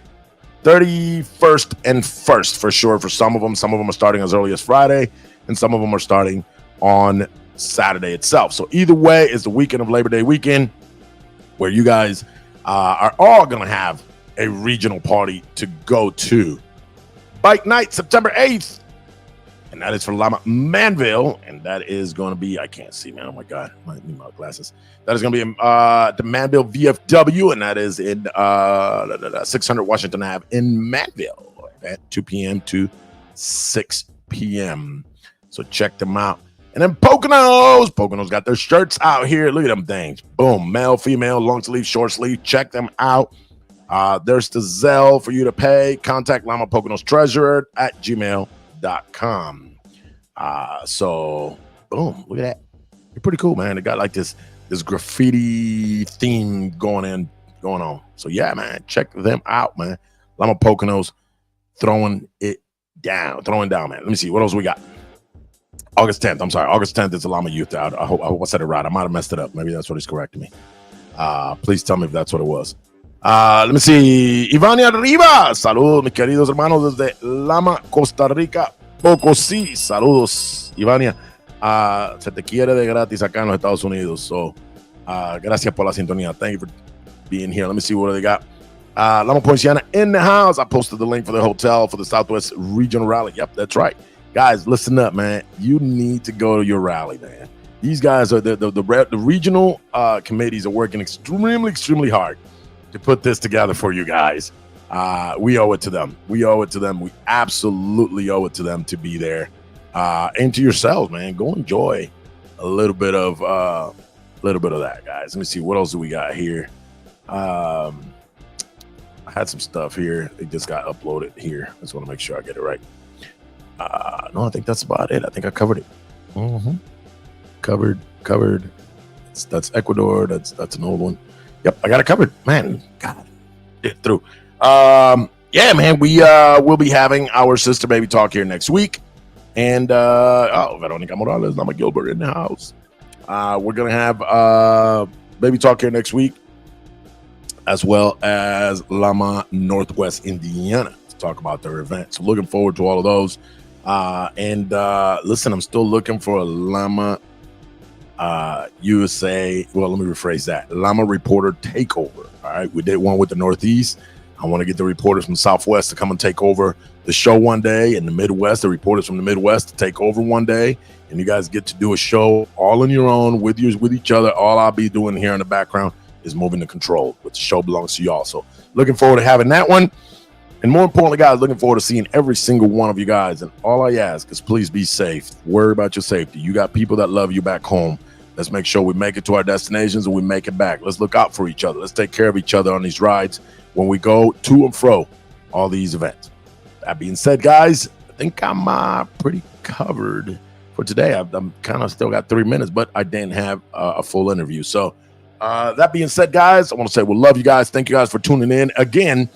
31st and 1st for sure for some of them. Some of them are starting as early as Friday, and some of them are starting on Saturday itself. So either way, it's the weekend of Labor Day weekend where you guys are all going to have a regional party to go to. Bike night, September 8th. And that is for Lama Manville. And that is going to be, I can't see, man. Oh, my God. I need my glasses. That is going to be the Manville VFW. And that is in 600 Washington Ave in Manville at 2 p.m. to 6 p.m. So check them out. And then Poconos got their shirts out here. Look at them things. Boom. Male, female, long sleeve, short sleeve. Check them out. There's the Zelle for you to pay. Contact Lama Poconos Treasurer at gmail.com. So boom, look at that. They're pretty cool, man. They got like this graffiti theme going on. So yeah, man, check them out, man. Lama Poconos throwing down, man. Let me see what else we got. August 10th. I'm sorry. August 10th is the Lama Youth Day. I hope I said it right. I might have messed it up. Maybe that's what he's correcting me. Please tell me if that's what it was. Let me see. Ivania Arriba. Saludos, mis queridos hermanos, desde Lama, Costa Rica. Pocosí. Saludos, Ivania. Se te quiere de gratis acá en los Estados Unidos. So, Gracias por la sintonía. Thank you for being here. Let me see what they got. Lama Poinciana in the house. I posted the link for the hotel for the Southwest Regional Rally. Yep, that's right. Guys, listen up, man. You need to go to your rally, man. These guys are the regional committees are working extremely hard to put this together for you guys. We owe it to them. We absolutely owe it to them to be there. And to yourselves, man. Go enjoy a little bit of that, guys. Let me see, what else do we got here? I had some stuff here. It just got uploaded here. I just want to make sure I get it right. No, I think that's about it. I think I covered it. Covered. That's Ecuador. That's an old one. Yep, I got it covered. Man, God, get through. Yeah, man, we will be having our Sister Baby Talk here next week. And Veronica Morales, Nama Gilbert in the house. We're gonna have Baby Talk here next week, as well as Lama Northwest Indiana to talk about their event. So looking forward to all of those. And listen, I'm still looking for a Lama USA. Well, let me rephrase that. Lama Reporter Takeover. All right, we did one with the Northeast. I want to get the reporters from Southwest to come and take over the show one day, and the Midwest, the reporters from the Midwest to take over one day, and you guys get to do a show all on your own with each other. All I'll be doing here in the background is moving the control, but the show belongs to y'all. So looking forward to having that one. And more importantly, guys, looking forward to seeing every single one of you guys. And all I ask is please be safe. Worry about your safety. You got people that love you back home. Let's make sure we make it to our destinations and we make it back. Let's look out for each other. Let's take care of each other on these rides when we go to and fro all these events. That being said, guys, I think I'm pretty covered for today. I'm kind of still got 3 minutes, but I didn't have a full interview. So that being said, guys, I want to say we love you guys. Thank you guys for tuning in. Again,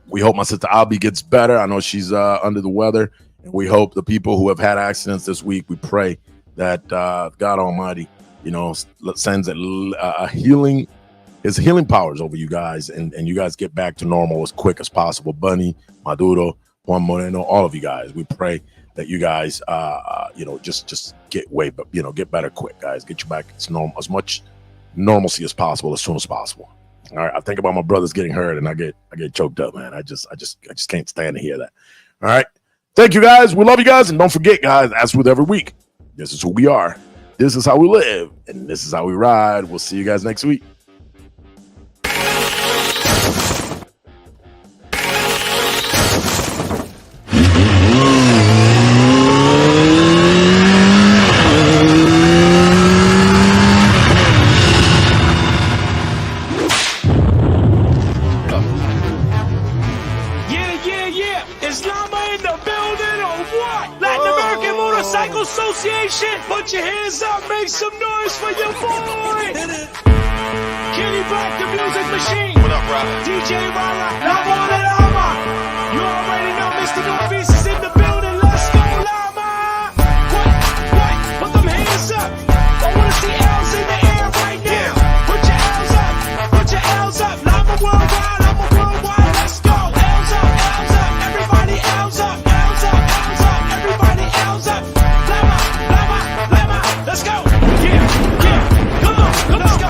we hope my sister Albie gets better. I know she's under the weather. And we hope the people who have had accidents this week, we pray that God Almighty, sends a healing, his healing powers over you guys, and you guys get back to normal as quick as possible. Bunny, Maduro, Juan Moreno, all of you guys. We pray that you guys, just get get better quick, guys. Get you back as much normalcy as possible as soon as possible. All right, I think about my brothers getting hurt, and I get choked up, man. I just can't stand to hear that. All right, thank you guys. We love you guys, and don't forget, guys. As with every week, this is who we are. This is how we live, and this is how we ride. We'll see you guys next week. Association, put your hands up, make some noise for your boy. Kenny Black, the music machine. What up, bro? DJ Rara, Lama. You already know Mr. Northeast is in the building. Let's go, Lama. What? Put them hands up. I wanna see L's in the air right now. Put your L's up. Put your L's up. Lama worldwide. Lama worldwide. Let's go. L's up. L's up. Everybody L's up. L's up. L's up. Everybody L's up. Let's go. Yeah. Come on. Let's go.